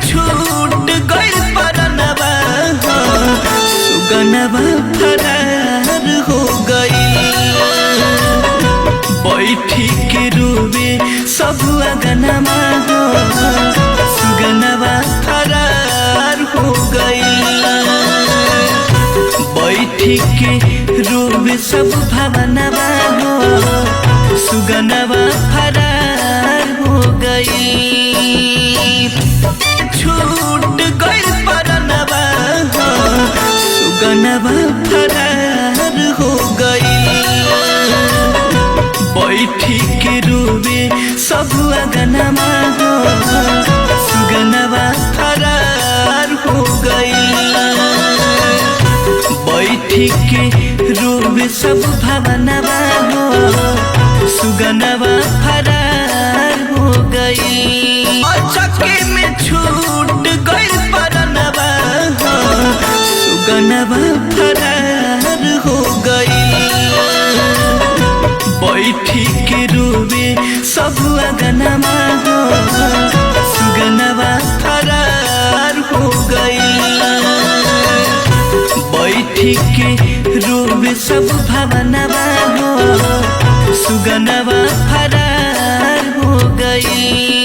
छूट गइल परनवा हो सुगनवा फरार हो गई बैठी के रोवे सब अगनमा हो सुगनवा फरार हो गई बैठी के रोवे सब भावनवा हो सुगनवा फरार हो गई छूट गइल परनवा हो सुगनवा फरार हो गई बैठी के रोवे सब अगनमा हो सुगनवा फरार हो गई बैठी के रोवे सब भावनवा हो सुगनवा फरार हो गई चक्के में छूट गइल परनवा हो सुगनवा फरार हो गई बैठी के रोवे सब अगनमा हो सुगनवा फरार हो गई बैठी के रोवे सब भावनवा हो सुगनवा फरार हो गई।